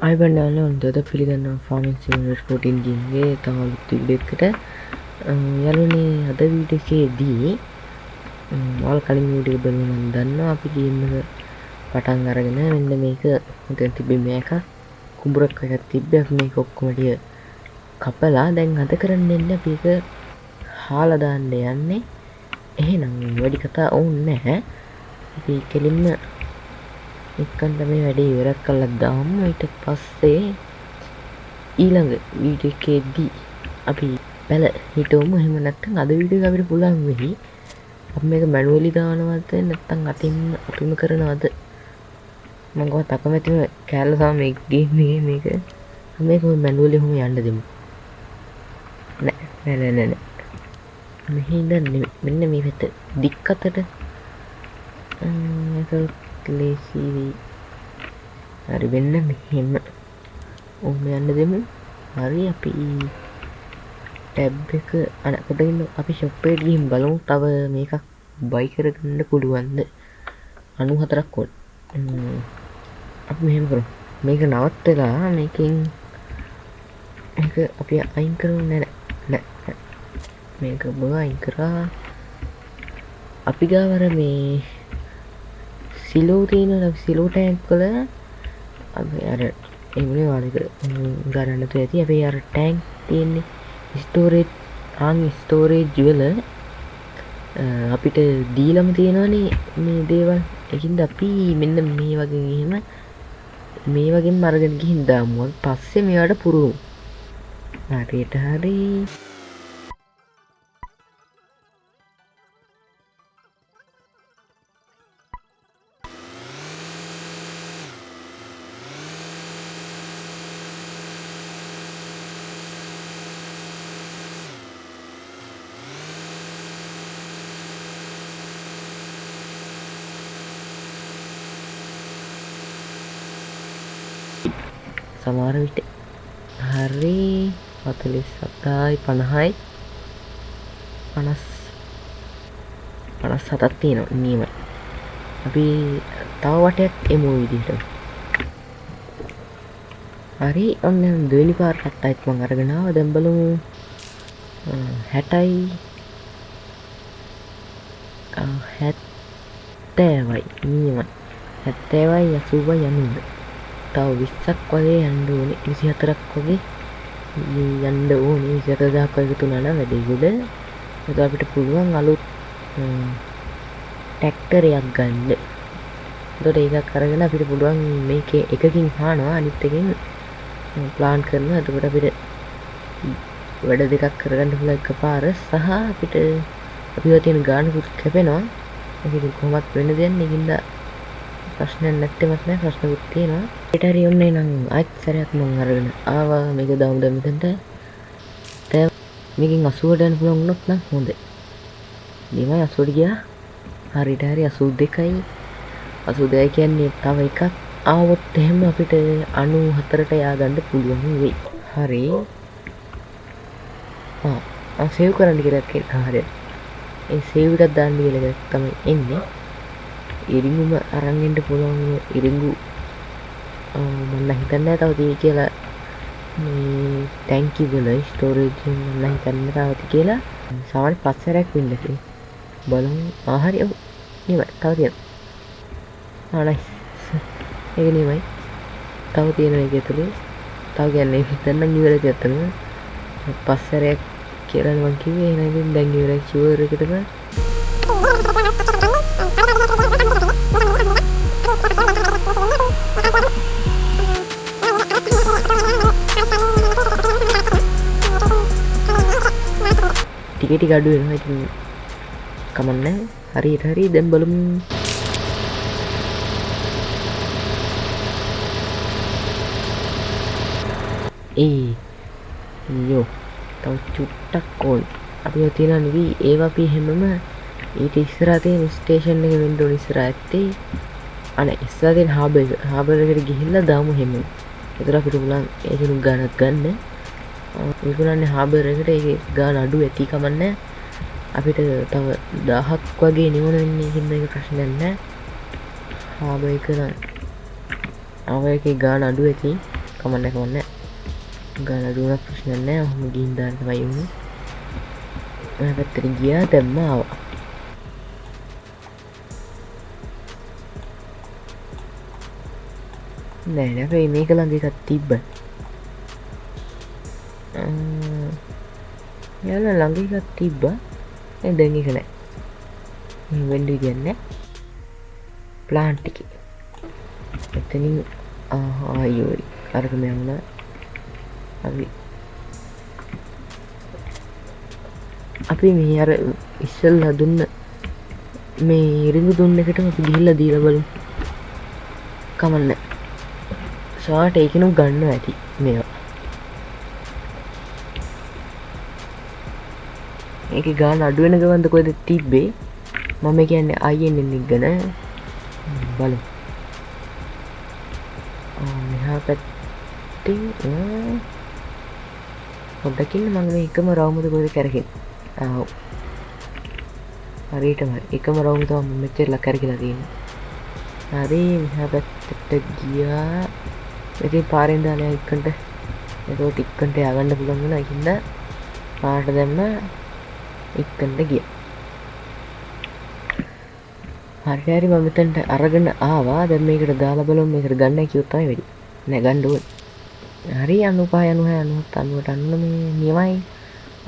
අයිබන්ඩාල ඔොන්දද පිළිගන්න ෆාමින් සිමට පොටින් ගින්ගේ තමලුත් විඩෙක්කට යලුනේ අද වීඩකේදී මල් කලින් විඩිය බලුනන් දන්න අපි ගීමක පටන් අරගෙන මෙන්න මේක මුතැන් තිබෙ මේක කුඹුරක් එකත් තිබ්බයක් මේ කොක්කොමටිය කපලා දැන් අද කරන්න එන්න පික හාලදාන්න යන්නේ එහෙනම් වැඩි කතා ඔවුන් නැහැ අපි කෙලින්ම එක්කන්ට මේ වැඩේ ඉවරක් කළා දාමු ඊට පස්සේ ඊළඟ වීඩියෝ එකේදී අපි පැල හිටවමු එහෙම නැත්නම් අද වීඩියෝ එක අපිට පුළුවන් වෙයි අපි මේක මැනුවලි දානවද නැත්නම් අතින් අපිම කරනවද මම ගොඩක් අකමැතිම කැලල තමයි මේ ගේම් එකේ මේක මැනුවලි ඔහොම යන්න දෙමු නෑ මෙහි ඉඳන් මෙන්න මේ පැත්ත දික් අතට ඒක ලේසිවි හරි වෙන්න මෙහෙම ඔහොම යන්න දෙමු හරි අපි ටැබ් එක අනකොට ඉන්න අපි ෂොප් එකට ගිහින් බලමු තව මේකක් බයි කරගන්න පුළුවන්ද 94ක් වොල්ට් අපි මෙහෙම කරමු මේක නවත්තලා මේකෙන් මේක අපි අයින් කරමු නෑ මේක බව අයින් කරා අපි ගාවර මේ සිලෝ තියෙන සිලෝ ටැන්ක් වල අපි අර එමුනේ වාලික ගන්නතු ඇති අපි අර ටැන්ක් තියෙන්නේ ස්ටෝරේජ් වල අපිට දීලම තියෙනවනේ මේ දේවල් ඒකින්ද අපි මෙන්න මේ වගේ එහෙම මේ වගේම අරගෙන ගිහින් දාමු පස්සේ මේවට පුරුමු හරියට හරි සමහර විට හරි 47යි 50යි 57ක් තියෙනවා නියමයි අපි තව වටයක් එමු විදිහට හරි ඔන්න දෙවෙනි පාරටත් ආයිත් මම අරගෙන ආවා දැන් බලමු 60යි 70යි නියමයි 70යි 80යි යන්නේ තව 20ක් වගේ යන්න ඕනේ 24ක් වගේ යන්න ඕනේ 24000ක් වගේ තුනන වැඩි ගොඩ ඒක අපිට පුළුවන් අලුත් ට්‍රැක්ටරයක් ගන්න. ඒකට ඒකක් අරගෙන අපිට පුළුවන් මේකේ එකකින් හානවා අනිත් එකකින් ප්ලාන් කරනවා. එතකොට අපිට වැඩ දෙකක් කරගන්න පුළුවන් එකපාර සහ අපිට අපිව තියෙන ගානකුත් කැපෙනවා. ඒක ඉතින් කොහොමත් වෙන්න දෙයක් නේ. ඒකින්ද ප්‍රශ්නයක් නැත්තේවත් නෑ ප්‍රශ්නකුත් තියෙනවා. ඒට හරි ඔන්නේ නම් ආයෙත් සැරයක් මම අරගෙන ආවා මේක දාමු දැන් මෙතනට. දැන් මේකෙන් 80ට යන්න පුළුවන් වුණොත් නම් හොඳයි. මේවයි 80ට ගියා. හරියට හරි 82යි 82 කියන්නේ තව එකක් ආවොත් එහෙම අපිට 94ට යා ගන්න පුළුවන් වෙයි. හරි. සේව් කරන්න කියලා එකක් හරියට. ඒ සේව් එකක් දාන්න කියලා එකක් තමයි එන්නේ. ඉරිඟුම අරන් එන්න පුළුවන් ඉරිඟු මම හිතන්නේ තව තියෙයි කියලා මේ ටැංකි වල ස්ටෝරේජ් එක මම හිතන්නේ තව තියෙයි කියලා සමහර පස්සරයක් වෙන්න තියෙයි බලමු හරි ඔව් නෙමෙයි තව තියෙනවා නයිස් ඒක නෙමෙයි තව තියෙන එක ඇතුලේ තව කියන්නේ හිතන්න ඉවරද ඇත්තම පස්සරයක් කියලා මම කිව්වේ එහෙනම් ඉතින් දැන් ඉවරයි ෂුවර් එකටම ටික අඩු වෙනවා ඉතින් කමන්නේ හරියට හරි දැන් බලමු යෝ තව චුට්ටක් ඕන අපි තියෙනවා නෙවි ඒවා අපි හැමම ඊට ඉස්සරහා තියෙන ස්ටේෂන් එක වෙන්න ඕන ඉස්සරහා ඇත්තේ අනේ ඉස්සරහා තියෙන හාබර් එකට ගිහිල්ලා දාමු හැමම ඒතර අපිට පුළුවන් ඒකෙන් ගානක් ගන්න ඒගොල්ලන්ගේ හාබර් එකට ඒකේ ගාන අඩු ඇති කමන්නේ අපිට තව 1000ක් වගේ නිවන වෙන්නේ කින්ද ඒක ප්‍රශ්නයක් නෑ හාබර් එක නම් අවයකේ ගාන අඩු ඇති කමන්න ගාන දුවනක් ප්‍රශ්නයක් නෑ ඔහොම ගිහින් දාන්න තමයි උනේ මම පැත්තට ගියා දැම්ම ආවා නෑ අපේ මේක ළඟ එකක් තිබ්බ යාළුවා ළඟ එකක් තිබ්බා දැන් ඒක නෑ වෙන්න විදියක් නෑ ප්ලාන්ට් එකේ එතනින් ආයෝ අරගෙන යන්න අපි මේ අර ඉස්සෙල්ලා දුන්න මේ ඉරිඟු දුන්න එකටම අපි ගිහිල්ලා දීලා බලමු කමන්න සාට ඒකෙනුත් ගන්න ඇති මේවා ඒක ගාන අඩු වෙන ගමන්ද කොහෙද තිබ්බේ මම කියන්නේ අයියෙන් එන්නේ ගන බලමු මෙහා පැත්තෙන් පොඩ්ඩකින් මම මේ එකම රවුමද කොහෙද කරගෙන ආව් හරියටම එකම රවුම තමයි මෙච්චරලා කරගෙන තියෙන්නේ හරි මෙහා පැත්තට ගියා ඉතින් පාරෙන් දාලා ඉක්කන්ට ඒකට ඉක්කන්ට යවන්න පුළුවන් වුණා ඒකින්ද පාට දැම්ම ඉක්කන්ට ගියා හරි මම මෙතනට අරගෙන ආවා දැන් මේකට දාලා බලමු මේකට ගන්නයි කිව්වොත් තමයි වෙන්නේ නෑ ගන්න ඕනේ හරි 95 96 97 අන්න මේ නියමයි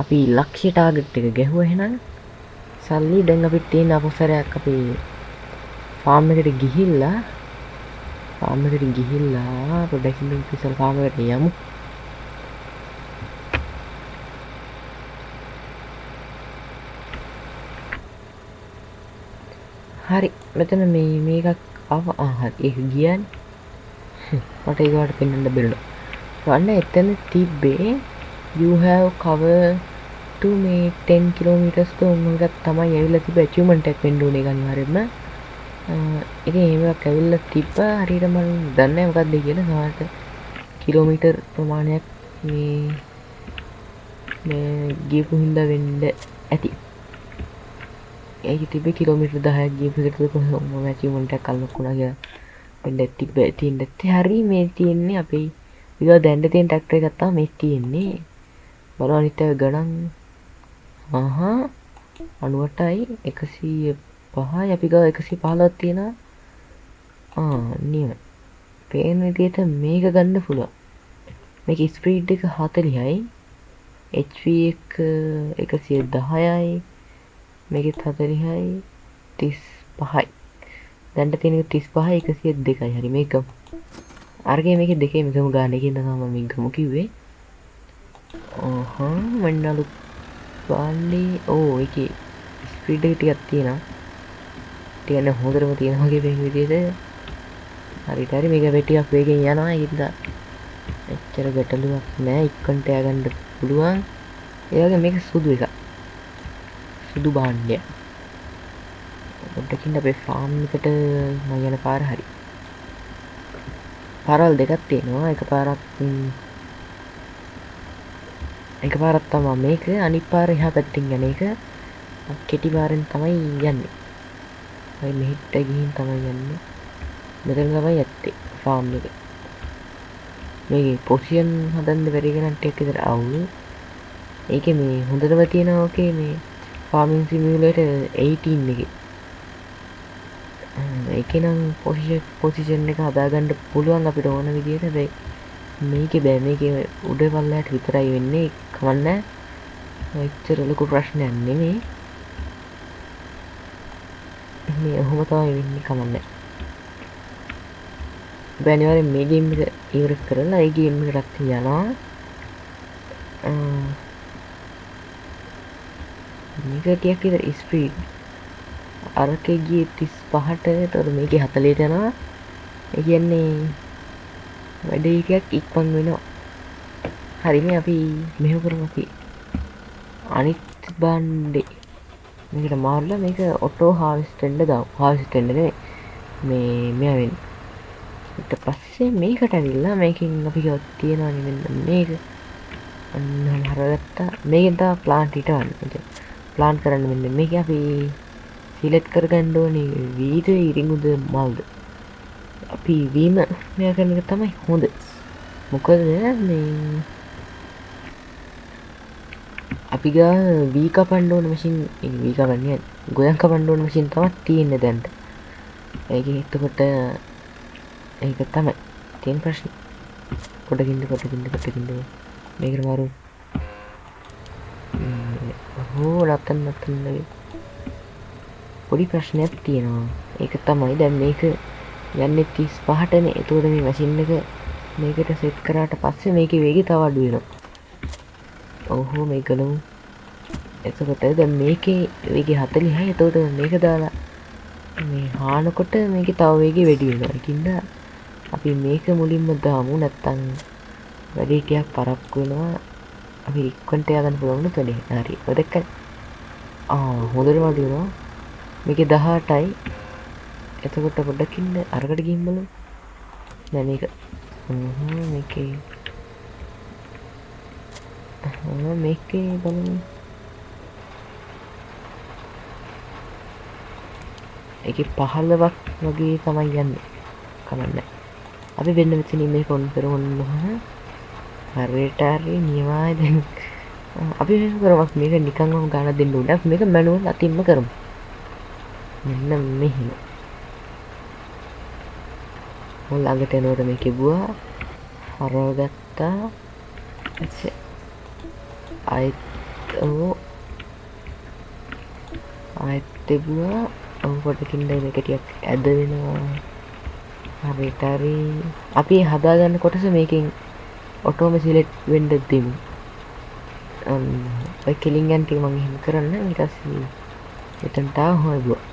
අපි ලක්ෂ්‍ය ටාගට් එක ගැහුවා එහෙනම් සල්ලි දැන් අපිට තියෙන අපසරයක් අපි ෆාම් එකට ගිහිල්ලා පොඩ්ඩකින් ඉස්සර ෆාම් එකට යමු හරි මෙතන මේකක් හරි ඒක ගියන්නේ මට ඒකට පෙන්වන්න බැරිලා ගන්න එතන තිබ්බේ you have cover to මේ 10 kilometers උන්වලට තමයි ඇවිල්ලා තිබ්බ achievement එකක් වෙන්න ඕනේ ඒක අනිවාර්යයෙන්ම ඉතින් මේක ඇවිල්ලා තිබ්බා හරියට මම දන්නේ නැහැ මොකක්ද කියලා සමහරට කිලෝමීටර් ප්‍රමාණයක් මේ ගියපු හින්දා වෙන්න ඇති ඒක තිබ්බේ කිලෝමීටර් 10ක් ගියපු එකට කොහොම achievement එකක් අල්ලකුණා කියලා වෙන්න තිබ්බේ තියෙන්නේ හරි මේ තියෙන්නේ අපේ විතර දැන්න තියෙන ට්‍රැක්ටර් එකක් තමයි මේ තියෙන්නේ බලන්න අනිත් එක ගණන් 98යි 105යි අපි ගාව 115ක් තියෙනවා නියම පේන විදිහට මේක ගන්න පුළුවන් මේක ස්පීඩ් එක 40යි HP එක 110යි මේකෙත් 40යි 35යි දැන් තියෙන එක 35යි 102යි හරි මේක අරගේ මේක දෙකේ මේකම ගන්න එකෙන් තමයි මම ගමු කිව්වේ මණ්ඩලු පාලි ඒකේ ස්පීඩ් එක ටිකක් තියෙනවා ටිකක් හොඳටම තියෙනවා වගේ වෙන විදිහට හරියට හරි මේක ටිකක් වේගෙන් යනවා ඒකින්ද එච්චර ගැටලුවක් නෑ ඉක්කන්ට යගන්න පුළුවන් ඒ වගේ මේක සුදු එකක් සුදු භාණ්ඩයක් පොඩ්ඩකින් අපේ ෆාම් එකට මම යන පාර හරි පාරවල් දෙකක් තියෙනවා එකපාරක් තමයි මේක අනිත් පාර එහා පැත්තෙන් යන එක කෙටි පාරෙන් තමයි යන්නේ අය මෙහෙට ගිහින් තමයි යන්නේ මෙතන තමයි යත්තේ ෆාම් එක මේකේ පොසිෂන් හදන්න බැරි කෙනාට ටිකක් විතර අවුල් ඒකේ මේ හොඳටම තියෙනවා ඕකේ මේ ෆාමින් සිමියුලේටර් 18 එකේ ඒකේ නම් පොසිෂන් එක හදාගන්න පුළුවන් අපිට ඕන විදිහට හැබැයි මේකේ බෑ මේකේ උඩ පල්ලයට විතරයි වෙන්නේ කවන්න එච්චර ලොකු ප්‍රශ්නයක් නෙමෙයි මේ ඔහොම තමයි වෙන්නේ කමන්නේ බැනිවරේ මේ ගේම් එක ඉවර කරලා ඒ ගේම් එකකට යනවා මේක ටිකක් විතර ස්පීඩ් අරකේ ගියේ 35ට ඒතර මේකේ 40ට යනවා ඒ කියන්නේ වැඩි ටිකක් ඉක්මන් වෙනවා හරි මේ අපි මෙහෙම කරමු අපි අනිත් බණ්ඩේ මේකට මාරලා මේක ඔටෝ හාර්වෙස්ට් වෙන්න දාමු හාර්වෙස්ට් වෙන්න නෙමෙයි මේ මෙයා වෙන්නේ ඊට පස්සේ මේකට ඇවිල්ලා මේකෙන් අපි ගාව තියනවානේ මෙන්න මේක අන්න හරගත්තා මේකෙන් තමයි ප්ලාන්ට් හිටවන්න ප්ලාන්ට් කරන්න මෙන්න මේක අපි සිලෙක්ට් කරගන්න ඕනේ වීද ඉරිඟුද මල්ද අපි වීම මෙයා කරන එක තමයි හොඳ මොකද මේ අපි ගා වී කපන්න ඕන මැෂින් වී කපන්නේ ගොයන් කපන්න ඕන මැෂින් තමයි තියෙන්නේ දැන්ට. ඒක එතකොට ඒක තමයි තියෙන ප්‍රශ්නේ. පොඩකින්ද මේකට මාරු නත්තන්න පොඩි ප්‍රශ්නයක් තියෙනවා. ඒක තමයි දැන් මේක යන්නේ 35ටනේ. එතකොට මේ මැෂින් එක මේකට සෙට් කරාට පස්සේ මේකේ වේගය තව අඩු වෙනවා. ඔව් මේක ගලමු. එතකොට දැන් මේකේ වේගය 40යි. එතකොට මේක දාලා මේ හානකොට මේකේ තව වේගය වැඩි වෙනවා. ඒකින්ද අපි මේක මුලින්ම දාමු. නැත්තම් වැඩි ටිකක් පරක්කු වෙනවා. අපි ඉක්මනට ය아가න්න පුළුවන් නේ තොලේ. හරි. ඔය දැක්කද? හොඳටම අඩු වෙනවා. මේකේ 18යි. එතකොට පොඩ්ඩක් ඉන්න අරකට ගිහින් බලමු. දැන් මේක මේකේ බලමු. ඒකේ 15ක් වගේ තමයි යන්නේ. කමන්නේ. අපි වෙන මෙතනින් මේක ඔන් කරමු. හරියට හරි නියමයි දැන්. අපි මේක කරමු. මේක නිකන්ම ගාන දෙන්න ඕනේ. අපි මේක මැනුවල් අතින්ම කරමු. මෙන්න මෙහෙම. මම ළඟට එනකොට මේක කිව්වා හරවගත්තා. ඇස්සේ ආයෙත් තිබුණා. පොඩකින් මේක ටිකක් ඇද වෙනවා. හරියට හරි අපි හදාගන්න කොටස මේකෙන් ඔටෝම සිලෙක්ට් වෙන්න දෙමු. ඔය කෙලින් යන ටික මම එහෙම කරන්න. ඊට පස්සේ මෙතනට හොයුවා.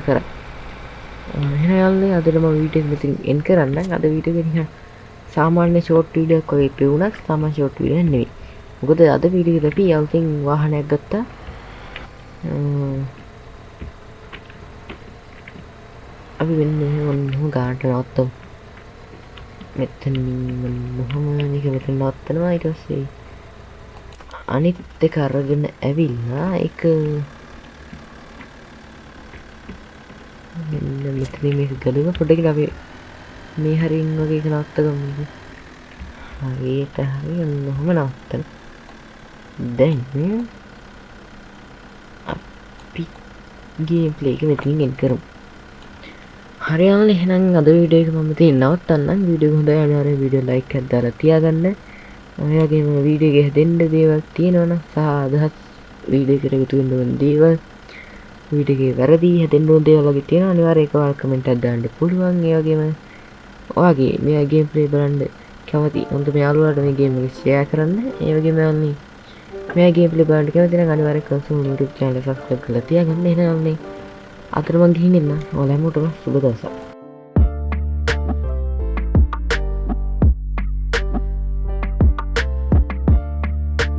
කරා. එහෙනම් යාළුවනේ අදට මම වීඩියෝ එක මෙතනින් එන්ඩ් කරන්නම්. අද වීඩියෝ එක නිකන් සාමාන්‍ය ෂෝට් වීඩියෝ එකක් වගේ පෙවුණා. සාමාන්‍ය ෂෝට් වීඩියෝ නෙවෙයි. මොකද අද වීඩියෝ එකේදී අපි අලුතින් වාහනයක් ගත්තා. අපි වෙන මොන ගානට නවත්තමු. මෙතනින් මොනම නික මෙතන නවත්තනවා. ඊට පස්සේ අනිත් එක අරගෙන ඇවිල්ලා ඒක මෙන්න මෙතන මේක ගලව පොඩ්ඩක් අපි මේ හරින් වගේ එක නවත්තගමු. හරියට හරි ඔන්නම නවත්තන. දැන් අපි ගේම් ප්ලේ එක මෙතනින් එන්ඩ් කරමු. හරි යාළුවනේ, එහෙනම් අද වීඩියෝ එක මම මෙතන නවත්තන්නම්. වීඩියෝ එක හොඳයි අනිවාර්යෙන් වීඩියෝ ලයික් එකක් දාලා තියාගන්න. ඔය වගේම වීඩියෝ එකේ හැදෙන්න දේවල් තියෙනවනම් සහ අදහස් වීඩියෝ එකට එකතු වෙන්න ඕන දේවල්, වීඩියෝ එකේ වැරදි හැදෙන්න ඕන දේවල් වගේ තියෙනවා. අනිවාර්යෙන් ඒක ඔයාලා කමෙන්ට් එකක් දාන්න පුළුවන්. ඒ වගේම ඔයාගේ මේ ගේම් ප්ලේ බලන්න කැමති හොඳ මේ යාළුවාට මේ ගේම් එක ෂෙයා කරන්න. ඒ වගේම යන්නේ මේ ගේම් ප්ලේ බලන්න කැමති නම් අනිවාර්යෙන් කන්සෝල් YouTube channel එක subscribe කරලා තියාගන්න. එහෙනම් අතර මං ගිහින් එන්න. ඔයාලා හැමෝටම සුබ දවසක්.